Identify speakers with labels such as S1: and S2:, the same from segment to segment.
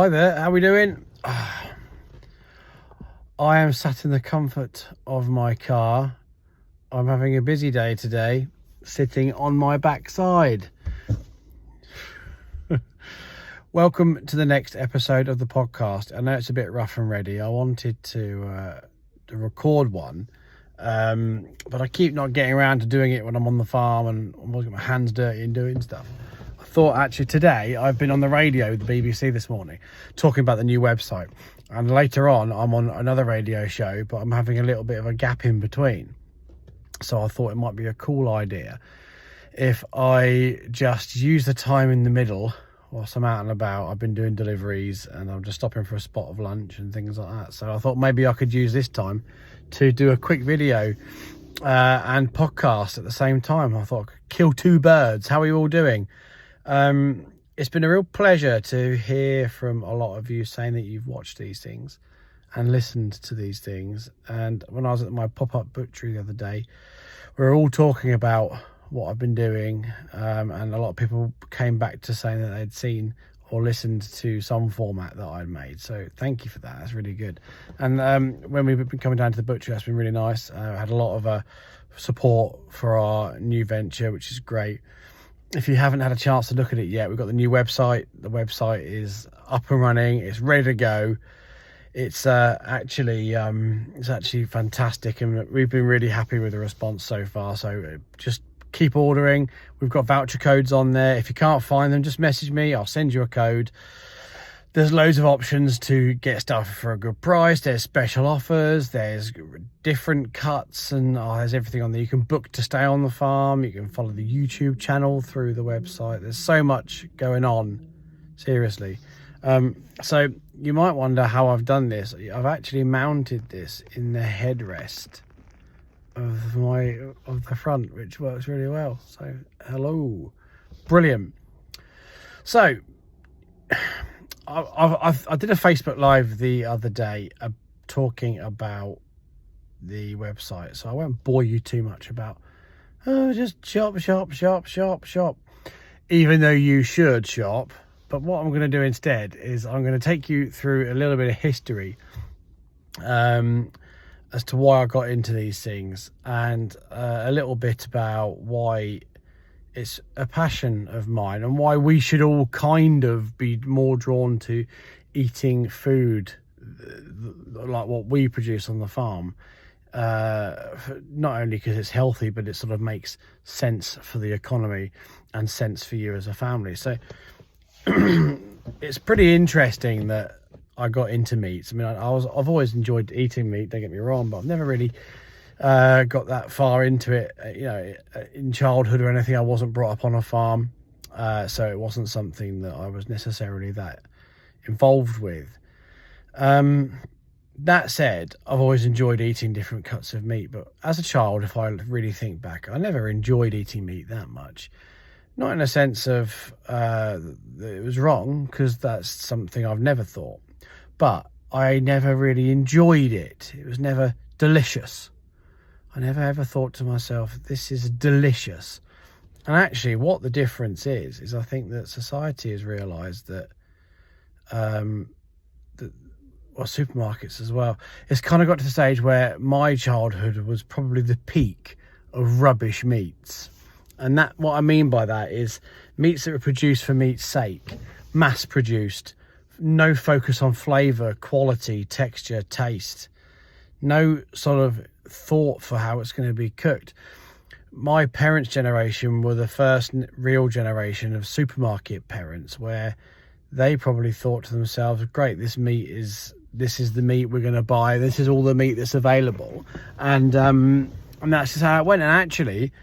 S1: Hi there, how we doing? I am sat in the comfort of my car. I'm having a busy day today, sitting on my backside. Welcome to the next episode of the podcast. I know it's a bit rough and ready. I wanted to record one, but I keep not getting around to doing it when I'm on the farm and I'm always got my hands dirty and doing stuff. Thought actually today I've been on the radio with the BBC this morning talking about the new website, and later on I'm on another radio show, but I'm having a little bit of a gap in between, so I thought it might be a cool idea if I just use the time in the middle whilst I'm out and about. I've been doing deliveries and I'm just stopping for a spot of lunch and things like that, so I thought maybe I could use this time to do a quick video and podcast at the same time. I thought I could kill two birds. How are you all doing? It's been a real pleasure to hear from a lot of you saying that you've watched these things and listened to these things. And when I was at my pop-up butchery the other day, we were all talking about what I've been doing, and a lot of people came back to saying that they'd seen or listened to some format that I'd made. So thank you for that. That's really good. And when we've been coming down to the butchery, that's been really nice. I had a lot of support for our new venture, which is great. If you haven't had a chance to look at it yet, we've got the new website. The website is up and running. It's ready to go. It's actually fantastic, and we've been really happy with the response so far. So just keep ordering. We've got voucher codes on there. If you can't find them, just message me. I'll send you a code. There's loads of options to get stuff for a good price. There's special offers, there's different cuts, and there's everything on there. You can book to stay on the farm. You can follow the YouTube channel through the website. There's so much going on, seriously. So you might wonder how I've done this. I've actually mounted this in the headrest of the front, which works really well. So hello, brilliant. So I did a Facebook Live the other day talking about the website, so I won't bore you too much about just shop, even though you should shop. But what I'm going to do instead is I'm going to take you through a little bit of history as to why I got into these things, and a little bit about why it's a passion of mine and why we should all kind of be more drawn to eating food like what we produce on the farm. Not only because it's healthy, but it sort of makes sense for the economy and sense for you as a family. So it's pretty interesting that I got into meats. I mean, I've always enjoyed eating meat, don't get me wrong, but I've never really got that far into it, in childhood or anything. I wasn't brought up on a farm, so it wasn't something that I was necessarily that involved with. That said, I've always enjoyed eating different cuts of meat, but as a child, if I really think back, I never enjoyed eating meat that much. Not in a sense of that it was wrong, because that's something I've never thought, but I never really enjoyed it. It was never delicious. I never ever thought to myself, this is delicious. And actually what the difference is I think that society has realised that, supermarkets as well, it's kind of got to the stage where my childhood was probably the peak of rubbish meats. And that, what I mean by that is meats that were produced for meat's sake, mass produced, no focus on flavour, quality, texture, taste, no sort of thought for how it's going to be cooked. My parents' generation were the first real generation of supermarket parents, where they probably thought to themselves, great, this is the meat we're going to buy, this is all the meat that's available, and that's just how it went. And actually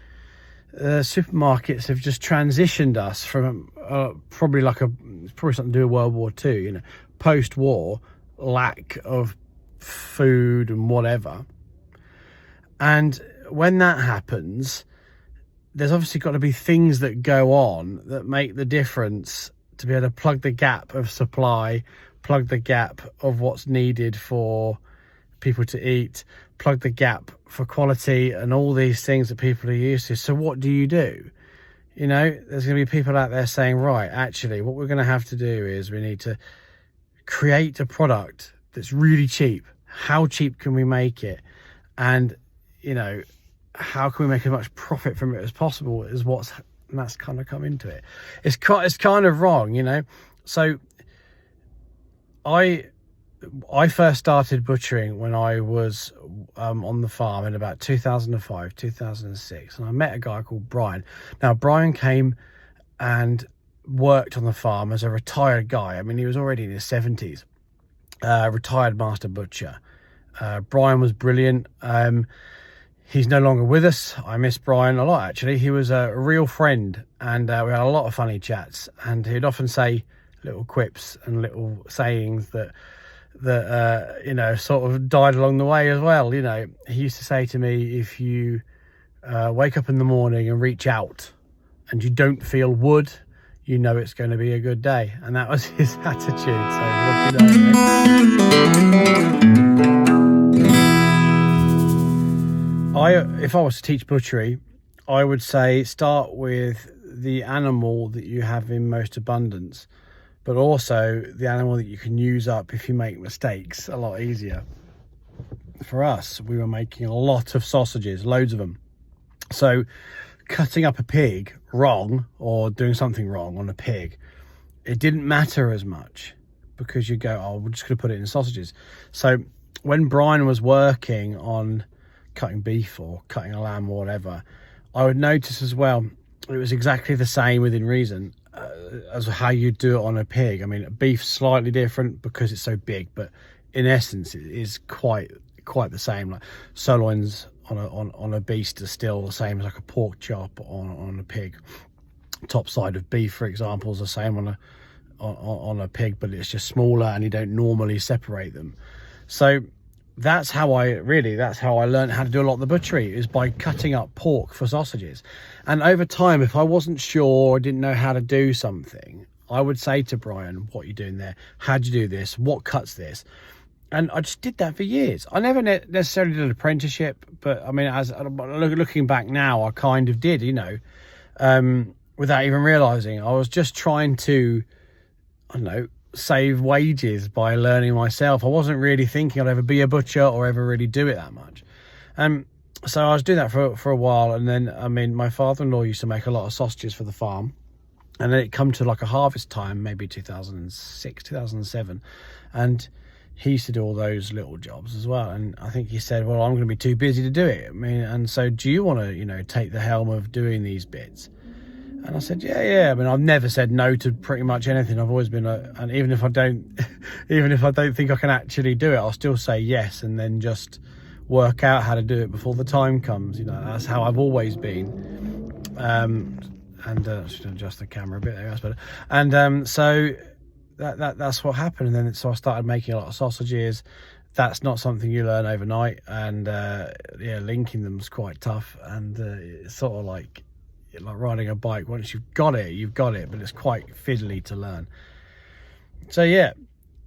S1: supermarkets have just transitioned us from probably something to do with World War II, post-war lack of food and whatever. And when that happens, there's obviously got to be things that go on that make the difference to be able to plug the gap of supply, plug the gap of what's needed for people to eat, plug the gap for quality and all these things that people are used to. So what do? There's going to be people out there saying, right, actually, what we're going to have to do is we need to create a product that's really cheap. How cheap can we make it? And, you know, how can we make as much profit from it as possible is that's kind of come into it. It's kind of wrong, you know. So I first started butchering when I was on the farm in about 2005, 2006. And I met a guy called Brian. Now, Brian came and worked on the farm as a retired guy. I mean, he was already in his 70s, retired master butcher. Brian was brilliant. He's no longer with us. I miss Brian a lot, actually. He was a real friend, and we had a lot of funny chats, and he'd often say little quips and little sayings that you know, sort of died along the way as well. You know, he used to say to me, if you wake up in the morning and reach out and you don't feel wood, you know it's going to be a good day. And that was his attitude. So what do you know? If I was to teach butchery, I would say start with the animal that you have in most abundance, but also the animal that you can use up if you make mistakes a lot easier. For us, we were making a lot of sausages, loads of them. So cutting up a pig wrong or doing something wrong on a pig, it didn't matter as much, because you go, oh, we're just going to put it in sausages. So when Brian was working on cutting beef or cutting a lamb or whatever, I would notice as well, it was exactly the same within reason as how you do it on a pig. I mean, beef's slightly different because it's so big, but in essence it is quite the same. Like sirloins on a beast are still the same as like a pork chop on a pig. Top side of beef, for example, is the same on a pig, but it's just smaller and you don't normally separate them. So that's how I learned how to do a lot of the butchery, is by cutting up pork for sausages. And over time, if I wasn't sure or didn't know how to do something, I would say to Brian, what are you doing there? How'd you do this? What cuts this? And I just did that for years. I never necessarily did an apprenticeship, but I mean, as looking back now, I kind of did, you know, without even realizing. I was just trying to, I don't know, save wages by learning myself. I wasn't really thinking I'd ever be a butcher or ever really do it that much. So I was doing that for a while, and then, I mean, my father-in-law used to make a lot of sausages for the farm, and then it come to like a harvest time, maybe 2006, 2007, and he used to do all those little jobs as well. And I think he said, well, I'm going to be too busy to do it. I mean, and so do you want to, you know, take the helm of doing these bits? And I said, yeah. I mean, I've never said no to pretty much anything. I've always been and even if I don't think I can actually do it, I'll still say yes, and then just work out how to do it before the time comes. You know, that's how I've always been. And should adjust the camera a bit there, that's better. And so that's what happened. And then so I started making a lot of sausages. That's not something you learn overnight, and yeah, linking them is quite tough, and it's sort of like riding a bike. Once you've got it, but it's quite fiddly to learn. So yeah,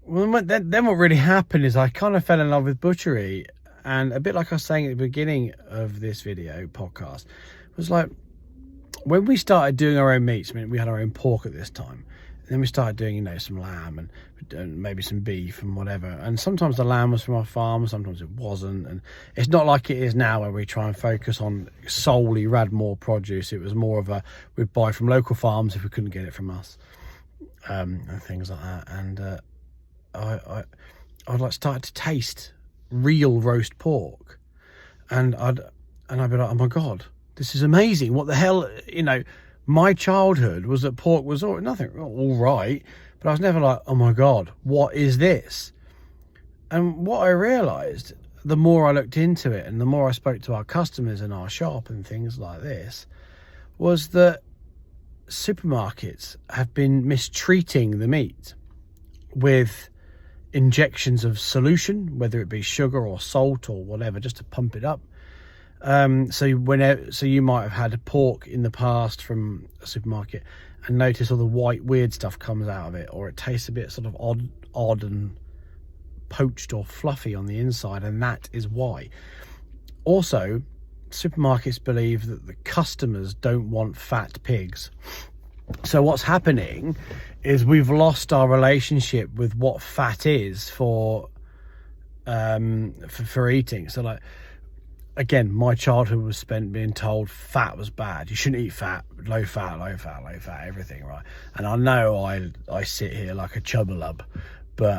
S1: well, then what really happened is I kind of fell in love with butchery, and a bit like I was saying at the beginning of this video podcast, was like when we started doing our own meats. I mean, we had our own pork at this time, and then we started doing, you know, some lamb and maybe some beef and whatever. And sometimes the lamb was from our farm, sometimes it wasn't. And it's not like it is now, where we try and focus on solely Radmore produce. It was more of we'd buy from local farms if we couldn't get it from us, and things like that. And I'd like started to taste real roast pork, and I'd be like, oh my god, this is amazing. What the hell, you know? My childhood was that pork was all right, but I was never like, oh my god, what is this? And what I realized, the more I looked into it and the more I spoke to our customers in our shop and things like this, was that supermarkets have been mistreating the meat with injections of solution, whether it be sugar or salt or whatever, just to pump it up. So you might have had a pork in the past from a supermarket and notice all the white weird stuff comes out of it, or it tastes a bit sort of odd and poached or fluffy on the inside, and that is why. Also, supermarkets believe that the customers don't want fat pigs. So what's happening is we've lost our relationship with what fat is for eating. So like, again, my childhood was spent being told fat was bad. You shouldn't eat fat, low fat, everything, right? And I know I sit here like a chubbalub, but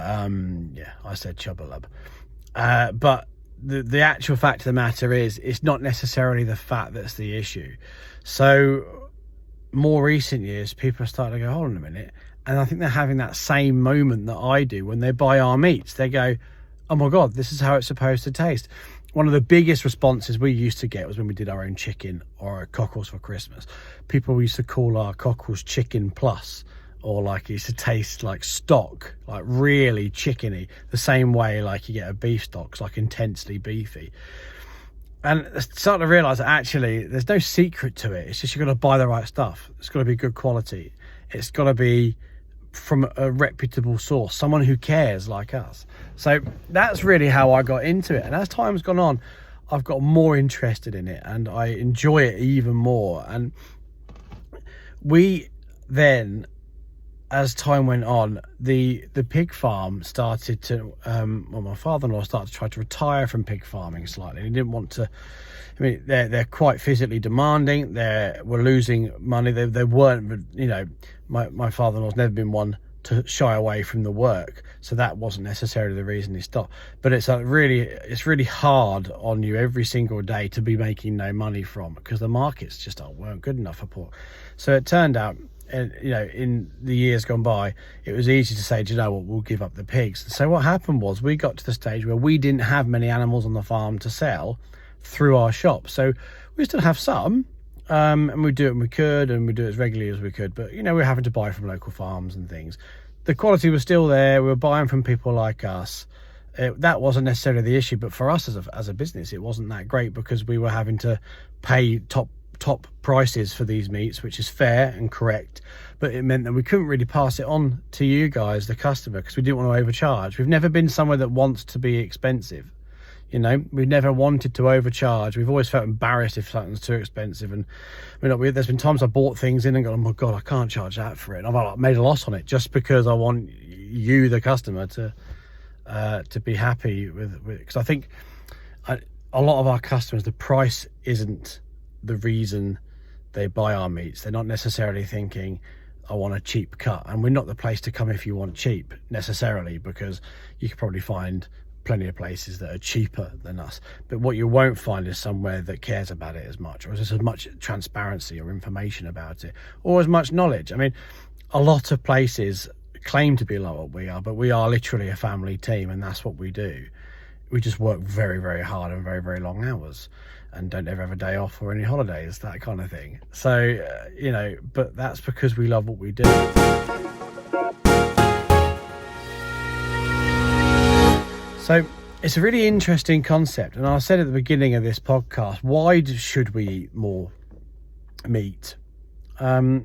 S1: yeah, I said chubbalub. But the actual fact of the matter is, it's not necessarily the fat that's the issue. So more recent years, people are starting to go, hold on a minute. And I think they're having that same moment that I do when they buy our meats. They go, oh my God, this is how it's supposed to taste. One of the biggest responses we used to get was when we did our own chicken or our cockles for Christmas. People used to call our cockles chicken plus, or like it used to taste like stock, like really chickeny, the same way like you get a beef stock, it's like intensely beefy. And I started to realise that actually there's no secret to it. It's just you've got to buy the right stuff. It's got to be good quality. It's got to be from a reputable source, someone who cares like us. So that's really how I got into it. And as time's gone on, I've got more interested in it and I enjoy it even more. And we then, as time went on, the pig farm started to, my father-in-law started to try to retire from pig farming slightly. He didn't want to, I mean, they're quite physically demanding. We're losing money. They weren't, you know, my father-in-law's never been one to shy away from the work. So that wasn't necessarily the reason he stopped. But it's really hard on you every single day to be making no money from, because the markets just weren't good enough for pork. So it turned out, and you know, in the years gone by, it was easy to say, do you know what, we'll give up the pigs. And so what happened was we got to the stage where we didn't have many animals on the farm to sell through our shop. So we still have some, and we do it when we could, and we do it as regularly as we could, but you know, we're having to buy from local farms and things. The quality was still there. We were buying from people like us. That wasn't necessarily the issue, but for us as a business, it wasn't that great, because we were having to pay top prices for these meats, which is fair and correct, but it meant that we couldn't really pass it on to you guys, the customer, because we didn't want to overcharge. We've never been somewhere that wants to be expensive. You know, we've never wanted to overcharge. We've always felt embarrassed if something's too expensive. And there's been times I bought things in and gone, oh my God, I can't charge that for it. And I've made a loss on it just because I want you, the customer, to be happy with because I think a lot of our customers, the price isn't the reason they buy our meats. They're not necessarily thinking, I want a cheap cut. And we're not the place to come if you want cheap necessarily, because you could probably find plenty of places that are cheaper than us. But what you won't find is somewhere that cares about it as much, or has as much transparency or information about it, or as much knowledge. I mean, a lot of places claim to be like what we are, but we are literally a family team, and that's what we do. We just work very, very hard and very, very long hours, and don't ever have a day off or any holidays, that kind of thing. So, you know, but that's because we love what we do. So it's a really interesting concept. And I said at the beginning of this podcast, why should we eat more meat? The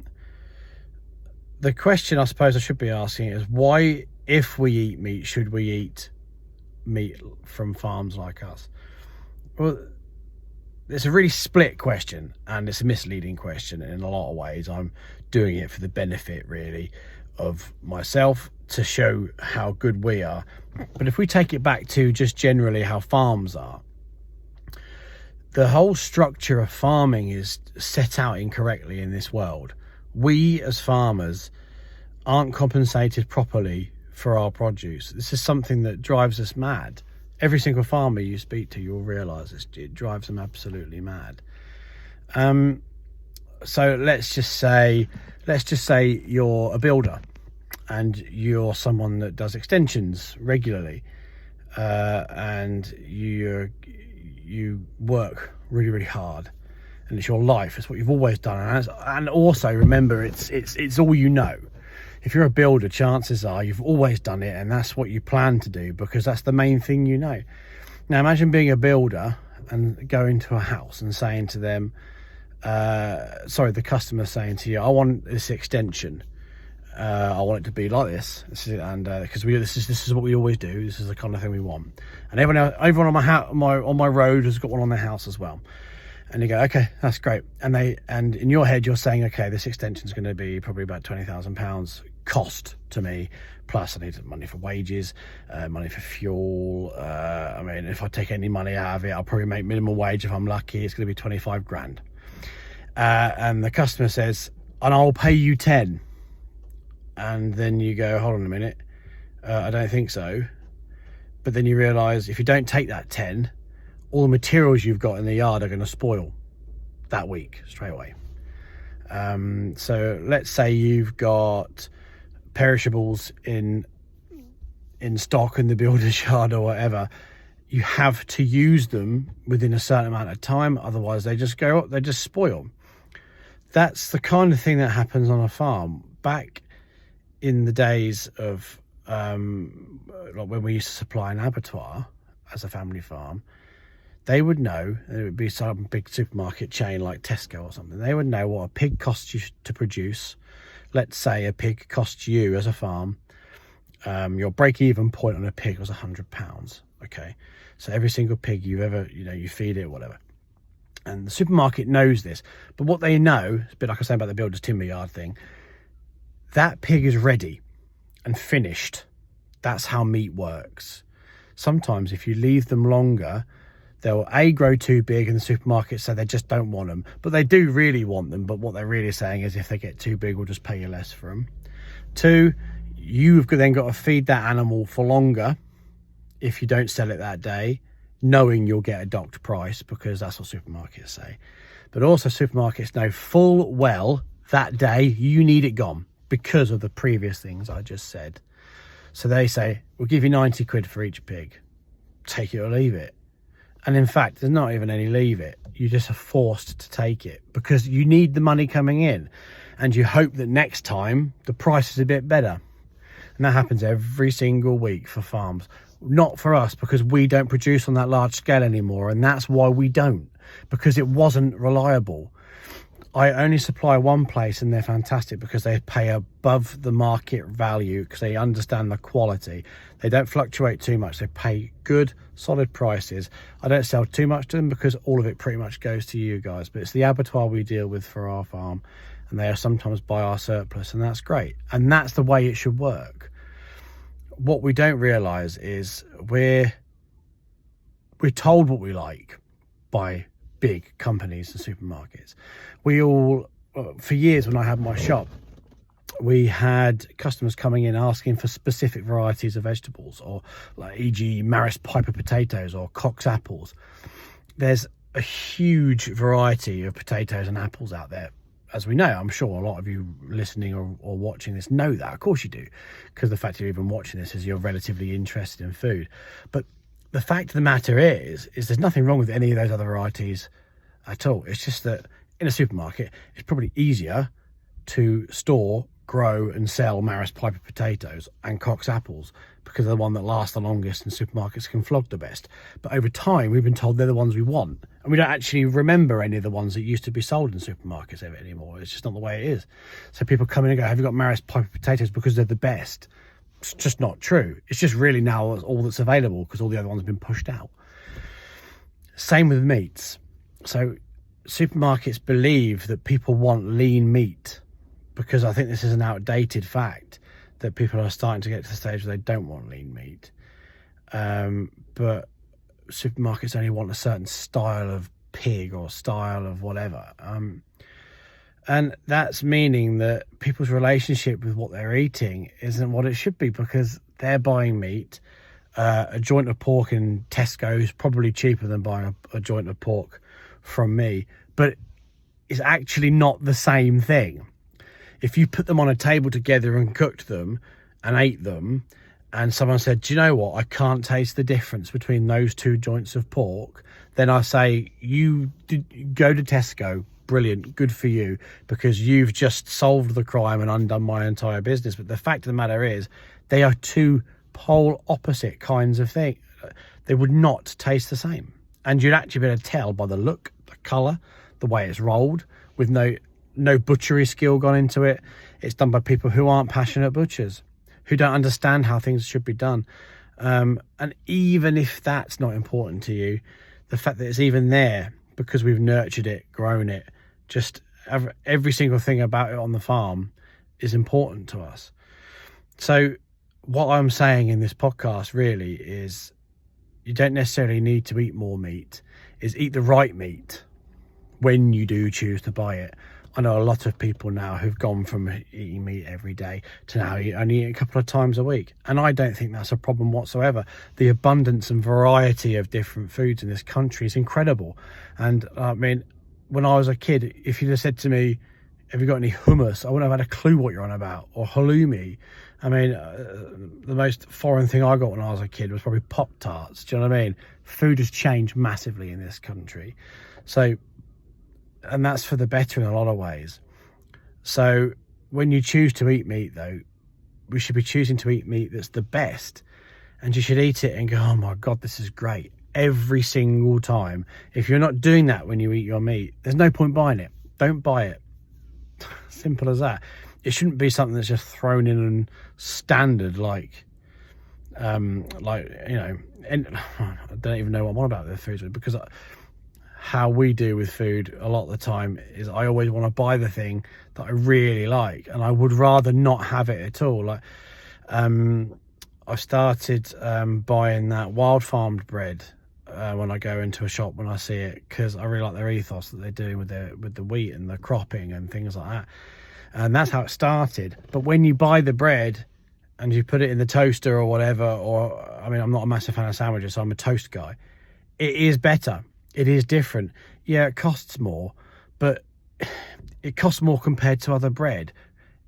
S1: question I suppose I should be asking is, why, if we eat meat, should we eat meat from farms like us? Well, it's a really split question, and it's a misleading question in a lot of ways. I'm doing it for the benefit, really, of myself, to show how good we are. But if we take it back to just generally how farms are, the whole structure of farming is set out incorrectly in this world. We as farmers aren't compensated properly for our produce. This is something that drives us mad. Every single farmer you speak to, you'll realise it drives them absolutely mad. So let's just say you're a builder, and you're someone that does extensions regularly, and you work really, really hard, and it's your life. It's what you've always done, and also remember, it's all you know. If you're a builder, chances are you've always done it, and that's what you plan to do, because that's the main thing you know. Now imagine being a builder and going to a house and saying to them, the customer saying to you, I want this extension. I want it to be like this, and because this is what we always do. This is the kind of thing we want. And everyone on my road has got one on their house as well. And you go, okay, that's great. And in your head, you're saying, okay, this extension is going to be probably about £20,000 cost to me. Plus, I need money for wages, money for fuel. I mean, if I take any money out of it, I'll probably make minimum wage. If I'm lucky, it's going to be 25 grand. And the customer says, and I'll pay you 10. And then you go, hold on a minute. I don't think so. But then you realise if you don't take that 10, all the materials you've got in the yard are going to spoil that week straight away. So let's say you've got perishables in stock in the builder's yard or whatever. You have to use them within a certain amount of time, otherwise they just go up, they just spoil. That's the kind of thing that happens on a farm. Back in the days of like when we used to supply an abattoir as a family farm, they would know, it would be some big supermarket chain like Tesco or something, they would know what a pig costs you to produce. Let's say a pig costs you as a farm, your break-even point on a pig was £100. Okay, so every single pig you've ever, you feed it, whatever. And the supermarket knows this, but what they know, it's a bit like I was saying about the builder's timber yard thing, that pig is ready and finished. That's how meat works. Sometimes if you leave them longer, they'll grow too big and the supermarkets say they just don't want them, but they do really want them. But what they're really saying is if they get too big, we'll just pay you less for them. 2, you've then got to feed that animal for longer if you don't sell it that day, knowing you'll get a docked price, because that's what supermarkets say. But also supermarkets know full well that day you need it gone because of the previous things I just said. So they say, we'll give you 90 quid for each pig. Take it or leave it. And in fact, there's not even any leave it. You just are forced to take it because you need the money coming in. And you hope that next time the price is a bit better. And that happens every single week for farms. Not for us, because we don't produce on that large scale anymore. And that's why we don't, because it wasn't reliable. I only supply one place and they're fantastic because they pay above the market value because they understand the quality. They don't fluctuate too much. They pay good, solid prices. I don't sell too much to them because all of it pretty much goes to you guys. But it's the abattoir we deal with for our farm, and they are sometimes buy our surplus, and that's great. And that's the way it should work. What we don't realise is we're told what we like by big companies and supermarkets. We all, for years when I had my shop, we had customers coming in asking for specific varieties of vegetables, or like e.g. Maris Piper potatoes or Cox apples. There's a huge variety of potatoes and apples out there. As we know, I'm sure a lot of you listening or watching this know that. Of course you do, because the fact you're even watching this is you're relatively interested in food. But the fact of the matter is there's nothing wrong with any of those other varieties at all. It's just that in a supermarket, it's probably easier to store, grow and sell Maris Piper potatoes and Cox apples because they're the one that lasts the longest and supermarkets can flog the best. But over time, we've been told they're the ones we want. And we don't actually remember any of the ones that used to be sold in supermarkets anymore. It's just not the way it is. So people come in and go, have you got Maris Piper potatoes because they're the best? It's just not true. It's just really now all that's available because all the other ones have been pushed out. Same with meats. So supermarkets believe that people want lean meat, because I think this is an outdated fact that people are starting to get to the stage where they don't want lean meat. But supermarkets only want a certain style of pig or style of whatever. And that's meaning that people's relationship with what they're eating isn't what it should be, because they're buying meat. A joint of pork in Tesco is probably cheaper than buying a joint of pork from me, but it's actually not the same thing. If you put them on a table together and cooked them and ate them, and someone said, do you know what, I can't taste the difference between those two joints of pork, then I say, go to Tesco, brilliant, good for you, because you've just solved the crime and undone my entire business. But the fact of the matter is, they are two pole opposite kinds of thing. They would not taste the same. And you'd actually be able to tell by the look, the colour, the way it's rolled, with no butchery skill gone into it. It's done by people who aren't passionate butchers, who don't understand how things should be done. And even if that's not important to you, the fact that it's even there because we've nurtured it, grown it. Just every single thing about it on the farm is important to us. So what I'm saying in this podcast really is you don't necessarily need to eat more meat, is eat the right meat when you do choose to buy it. I know a lot of people now who've gone from eating meat every day to now only eat a couple of times a week. And I don't think that's a problem whatsoever. The abundance and variety of different foods in this country is incredible. And I mean, when I was a kid, if you'd have said to me, have you got any hummus? I wouldn't have had a clue what you're on about. Or halloumi. I mean, the most foreign thing I got when I was a kid was probably Pop-Tarts. Do you know what I mean? Food has changed massively in this country. So, and that's for the better in a lot of ways. So when you choose to eat meat, though, we should be choosing to eat meat that's the best. And you should eat it and go, oh my God, this is great, every single time. If you're not doing that when you eat your meat, there's no point buying it. Don't buy it. Simple as that. It shouldn't be something that's just thrown in and standard, like you know, and I don't even know what I'm on about with foods, because how we do with food a lot of the time is I always want to buy the thing that I really like, and I would rather not have it at all. Like I've started buying that wild farmed bread when I go into a shop when I see it, because I really like their ethos that they're doing with the wheat and the cropping and things like that. And that's how it started. But when you buy the bread and you put it in the toaster or whatever, or I mean, I'm not a massive fan of sandwiches, so I'm a toast guy. It is better. It is different. Yeah, it costs more, but it costs more compared to other bread.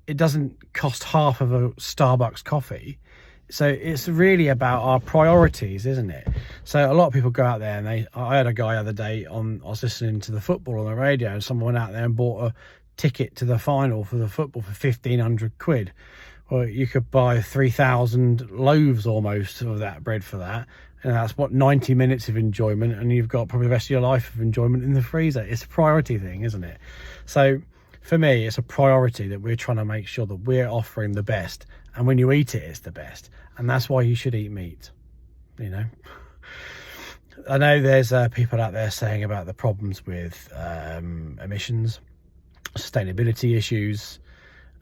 S1: It doesn't cost half of a Starbucks coffee. So it's really about our priorities, isn't it? So a lot of people go out there and I had a guy the other day I was listening to the football on the radio, and someone went out there and bought a ticket to the final for the football for 1,500 quid. Well, you could buy 3,000 loaves almost of that bread for that. And that's what, 90 minutes of enjoyment, and you've got probably the rest of your life of enjoyment in the freezer. It's a priority thing, isn't it? So for me, it's a priority that we're trying to make sure that we're offering the best, and when you eat it, it's the best. And that's why you should eat meat, you know. I know there's people out there saying about the problems with emissions, sustainability issues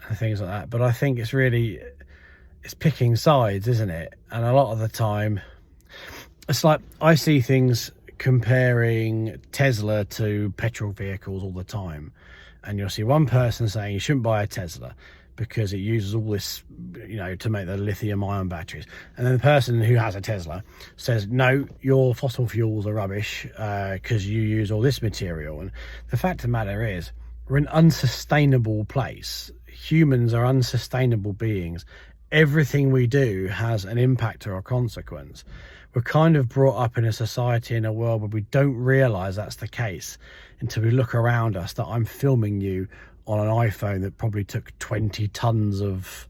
S1: and things like that, but I think it's picking sides, isn't it? And a lot of the time it's like I see things comparing Tesla to petrol vehicles all the time, and you'll see one person saying you shouldn't buy a Tesla because it uses all this, you know, to make the lithium ion batteries, and then the person who has a Tesla says no, your fossil fuels are rubbish because you use all this material. And the fact of the matter is, we're an unsustainable place. Humans are unsustainable beings. Everything we do has an impact or a consequence. We're kind of brought up in a society, in a world where we don't realise that's the case until we look around us, that I'm filming you on an iPhone that probably took 20 tons of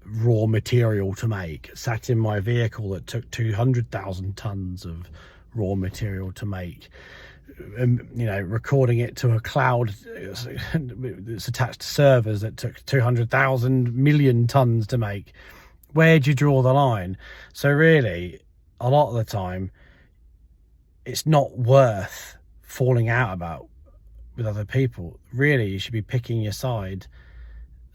S1: raw material to make, sat in my vehicle that took 200,000 tons of raw material to make. You know, recording it to a cloud that's attached to servers that took 200,000 million tons to make. Where do you draw the line? So really, a lot of the time, it's not worth falling out about with other people. Really, you should be picking your side.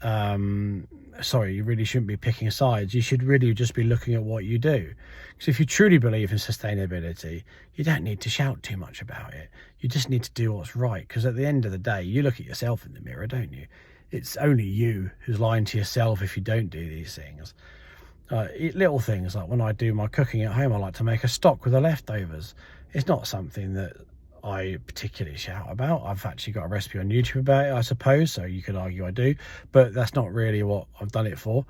S1: You really shouldn't be picking sides. You should really just be looking at what you do. Because if you truly believe in sustainability, you don't need to shout too much about it. You just need to do what's right. Because at the end of the day, you look at yourself in the mirror, don't you? It's only you who's lying to yourself if you don't do these things. Little things like when I do my cooking at home, I like to make a stock with the leftovers. It's not something that I particularly shout about. I've actually got a recipe on YouTube about it, I suppose, so you could argue I do, but that's not really what I've done it for.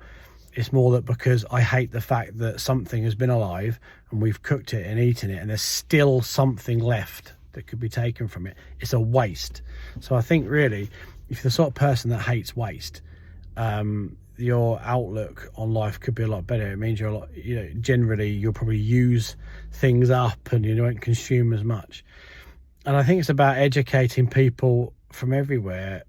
S1: It's more that because I hate the fact that something has been alive and we've cooked it and eaten it and there's still something left that could be taken from it. It's a waste. So I think really, if you're the sort of person that hates waste, your outlook on life could be a lot better. It means you're a lot, you know, generally you'll probably use things up and you won't consume as much. And I think it's about educating people from everywhere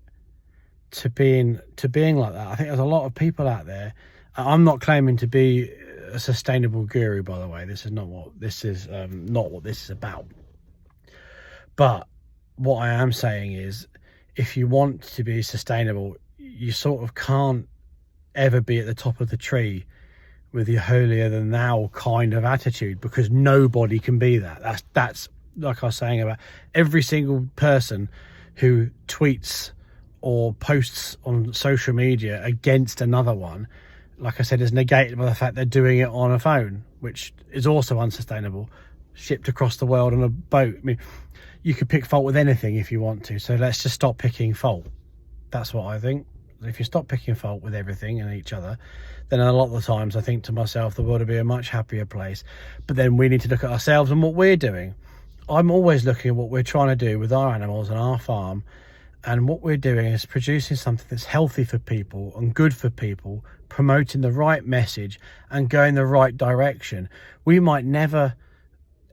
S1: to being like that. I think there's a lot of people out there. I'm not claiming to be a sustainable guru, by the way. This is not what this is about. But what I am saying is, if you want to be sustainable, you sort of can't ever be at the top of the tree with your holier than thou kind of attitude, because nobody can be that. That's like I was saying about every single person who tweets or posts on social media against another one, like I said, is negated by the fact they're doing it on a phone, which is also unsustainable, shipped across the world on a boat. I mean, you could pick fault with anything if you want to, so let's just stop picking fault. That's what I think. If you stop picking fault with everything and each other, then a lot of the times I think to myself, the world would be a much happier place. But then we need to look at ourselves and what we're doing. I'm always looking at what we're trying to do with our animals and our farm, and what we're doing is producing something that's healthy for people and good for people, promoting the right message and going the right direction. We might never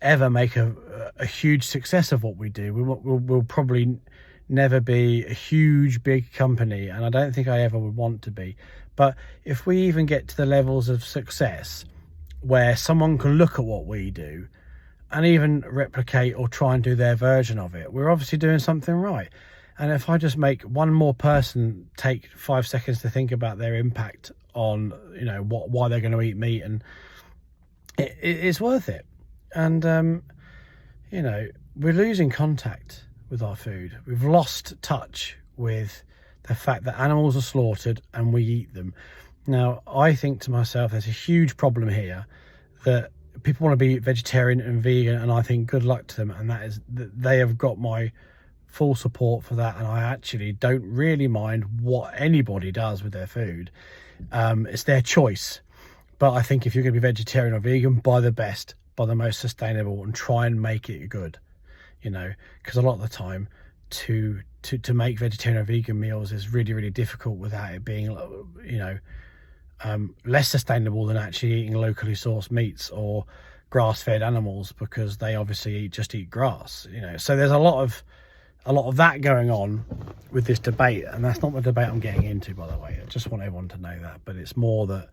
S1: ever make a huge success of what we do. We'll probably never be a huge big company, and I don't think I ever would want to be. But if we even get to the levels of success where someone can look at what we do and even replicate or try and do their version of it, we're obviously doing something right. And if I just make one more person take 5 seconds to think about their impact on, you know, why they're going to eat meat, and it's worth it. And you know, we're losing contact with our food. We've lost touch with the fact that animals are slaughtered and we eat them. Now, I think to myself, there's a huge problem here, that people want to be vegetarian and vegan, and I think good luck to them, and that is that they have got my full support for that, and I actually don't really mind what anybody does with their food. It's their choice. But I think if you're going to be vegetarian or vegan, buy the best, buy the most sustainable, and try and make it good, you know, because a lot of the time to make vegetarian or vegan meals is really, really difficult without it being, you know, less sustainable than actually eating locally sourced meats or grass-fed animals, because they obviously just eat grass, you know. So there's a lot of that going on with this debate, and that's not the debate I'm getting into, by the way. I just want everyone to know that. But it's more that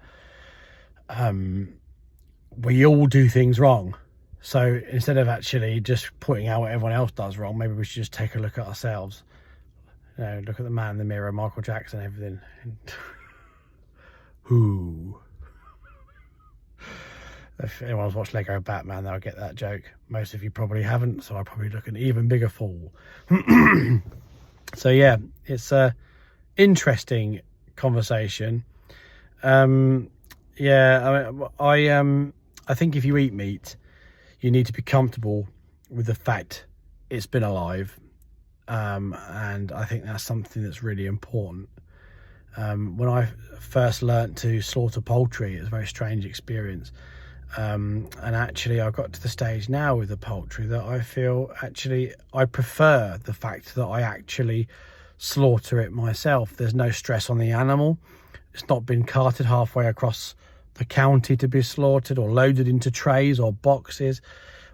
S1: we all do things wrong. So instead of actually just pointing out what everyone else does wrong, maybe we should just take a look at ourselves. You know, look at the man in the mirror, Michael Jackson, everything. Who? If anyone's watched Lego Batman, they'll get that joke. Most of you probably haven't, so I probably look an even bigger fool. So yeah, it's a interesting conversation. Yeah, I think if you eat meat, you need to be comfortable with the fact it's been alive, and I think that's something that's really important. When I first learnt to slaughter poultry, it was a very strange experience. And actually I got to the stage now with the poultry that I feel actually I prefer the fact that I actually slaughter it myself. There's no stress on the animal. It's not been carted halfway across the county to be slaughtered, or loaded into trays or boxes,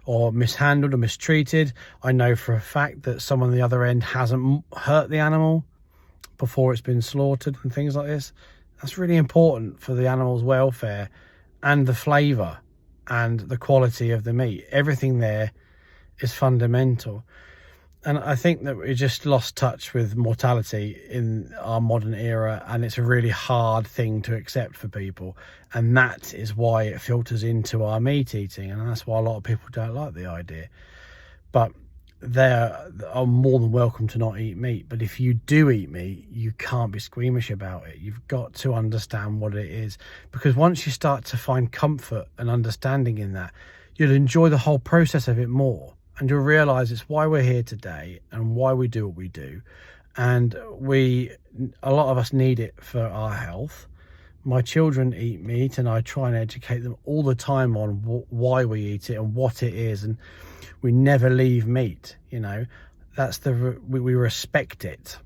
S1: or mishandled or mistreated. I know for a fact that someone on the other end hasn't hurt the animal before it's been slaughtered and things like this. That's really important for the animal's welfare and the flavour and the quality of the meat. Everything there is fundamental. And I think that we just lost touch with mortality in our modern era, and it's a really hard thing to accept for people, and that is why it filters into our meat eating, and that's why a lot of people don't like the idea. But they are more than welcome to not eat meat. But if you do eat meat, you can't be squeamish about it. You've got to understand what it is, because once you start to find comfort and understanding in that, you'll enjoy the whole process of it more, and you'll realize it's why we're here today and why we do what we do. And a lot of us need it for our health. My children eat meat, and I try and educate them all the time on why we eat it and what it is, and we never leave meat, you know. That's we respect it,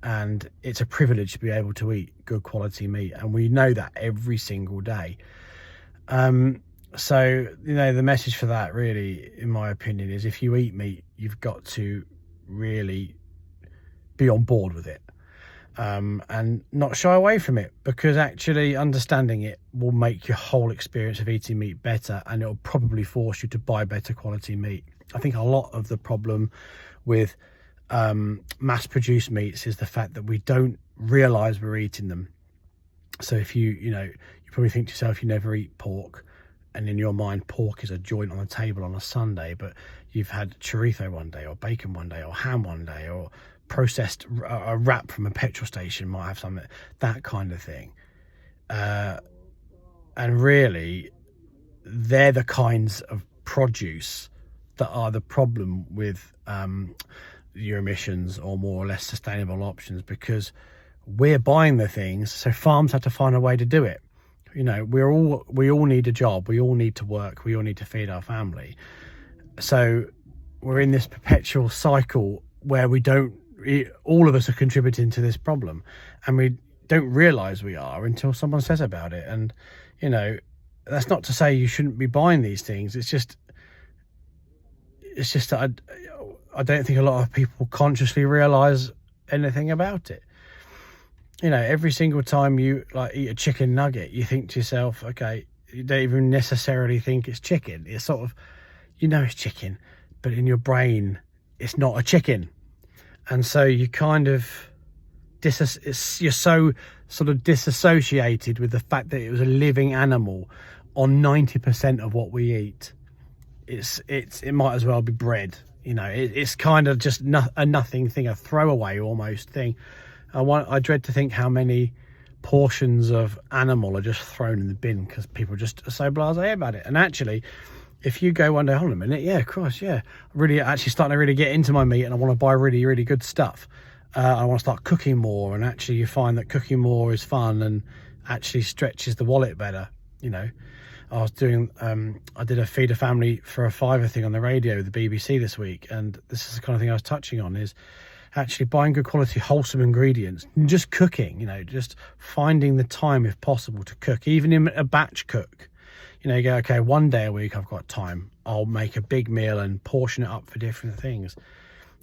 S1: and it's a privilege to be able to eat good quality meat, and we know that every single day. So, you know, the message for that really, in my opinion, is if you eat meat, you've got to really be on board with it, and not shy away from it, because actually understanding it will make your whole experience of eating meat better, and it'll probably force you to buy better quality meat. I think a lot of the problem with mass-produced meats is the fact that we don't realise we're eating them. So if you probably think to yourself, you never eat pork, and in your mind pork is a joint on the table on a Sunday, but you've had chorizo one day, or bacon one day, or ham one day, or processed a wrap from a petrol station might have something, that kind of thing. And really, they're the kinds of produce that are the problem with your emissions or more or less sustainable options, because we're buying the things, so farms have to find a way to do it. We all need a job, we all need to work, we all need to feed our family. So we're in this perpetual cycle where all of us are contributing to this problem, and we don't realize we are until someone says about it. And that's not to say you shouldn't be buying these things. It's just that I don't think a lot of people consciously realize anything about it. Every single time you eat a chicken nugget, you think to yourself, okay, you don't even necessarily think it's chicken. It's sort of, it's chicken, but in your brain, it's not a chicken. And so you kind of, you're so sort of disassociated with the fact that it was a living animal on 90% of what we eat. It might as well be bread. It's kind of just a nothing thing, a throwaway almost thing. I dread to think how many portions of animal are just thrown in the bin because people just are so blasé about it. And actually, if you go one day, hold on a minute, yeah, of course, yeah, really actually starting to really get into my meat, and I want to buy really, really good stuff. I want to start cooking more, and actually you find that cooking more is fun and actually stretches the wallet better. I did a Feed a Family for a £5 thing on the radio, the BBC this week, and this is the kind of thing I was touching on, is actually buying good quality, wholesome ingredients, and just cooking, just finding the time, if possible, to cook, even in a batch cook. You go, okay, one day a week I've got time, I'll make a big meal and portion it up for different things.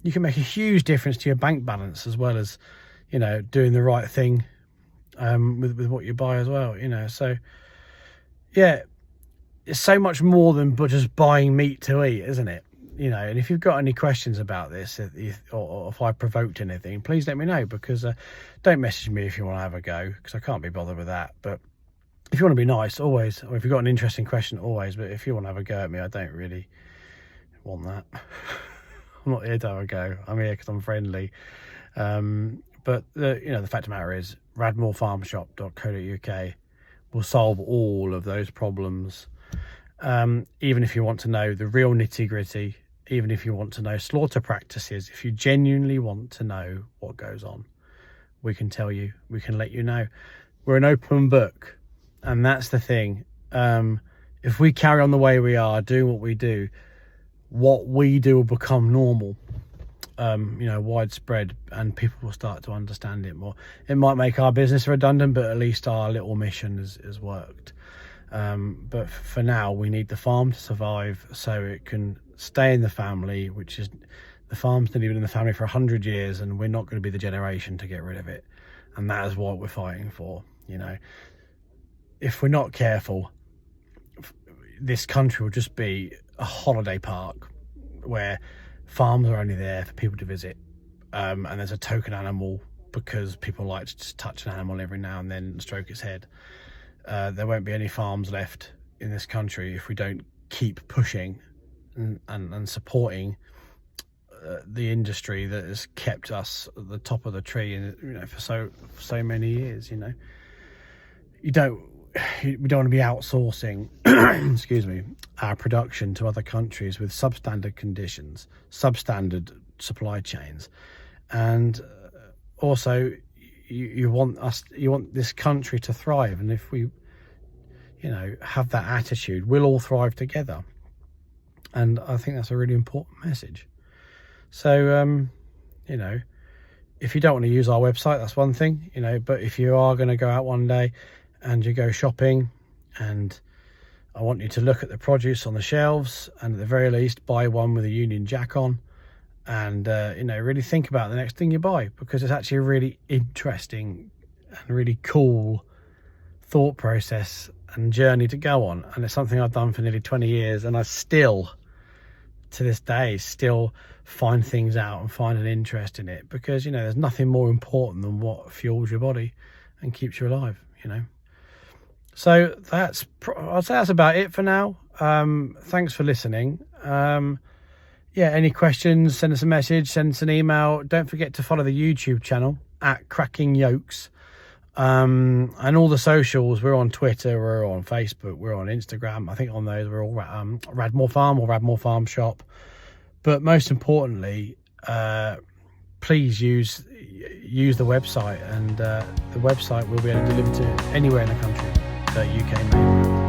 S1: You can make a huge difference to your bank balance, as well as, doing the right thing with what you buy as well, So, yeah, it's so much more than just buying meat to eat, isn't it? And if you've got any questions about this, or if I provoked anything, please let me know, because don't message me if you want to have a go, because I can't be bothered with that. But if you want to be nice, always, or if you've got an interesting question, always. But if you want to have a go at me, I don't really want that. I'm not here to have a go. I'm here because I'm friendly. But the fact of the matter is, radmorefarmshop.co.uk will solve all of those problems. Even if you want to know the real nitty-gritty, even if you want to know slaughter practices, if you genuinely want to know what goes on, we can tell you, we can let you know. We're an open book, and that's the thing. If we carry on the way we are, doing what we do will become normal, widespread, and people will start to understand it more. It might make our business redundant, but at least our little mission has worked. But for now, we need the farm to survive, so it can stay in the family, which is, the farm's been in the family for 100 years, and we're not going to be the generation to get rid of it. And that is what we're fighting for. If we're not careful, this country will just be a holiday park where farms are only there for people to visit, and there's a token animal because people like to just touch an animal every now and then and stroke its head. There won't be any farms left in this country if we don't keep pushing and supporting the industry that has kept us at the top of the tree, for so many years. We don't want to be outsourcing excuse me, our production to other countries with substandard conditions, substandard supply chains. And also you want this country to thrive, and if we have that attitude, we'll all thrive together. And I think that's a really important message. So if you don't want to use our website, that's one thing, but if you are going to go out one day and you go shopping, and I want you to look at the produce on the shelves, and at the very least buy one with a Union Jack on, and really think about the next thing you buy, because it's actually a really interesting and really cool thought process and journey to go on. And it's something I've done for nearly 20 years, and I still to this day still find things out and find an interest in it, because there's nothing more important than what fuels your body and keeps you alive. So I'd say that's about it for now. Thanks for listening. Any questions, send us a message, send us an email. Don't forget to follow the YouTube channel at Cracking Yolks. And all the socials, we're on Twitter, we're on Facebook, we're on Instagram. I think on those we're all Radmore Farm or Radmore Farm Shop. But most importantly, please use the website, and the website will be able to deliver to anywhere in the country that you came in.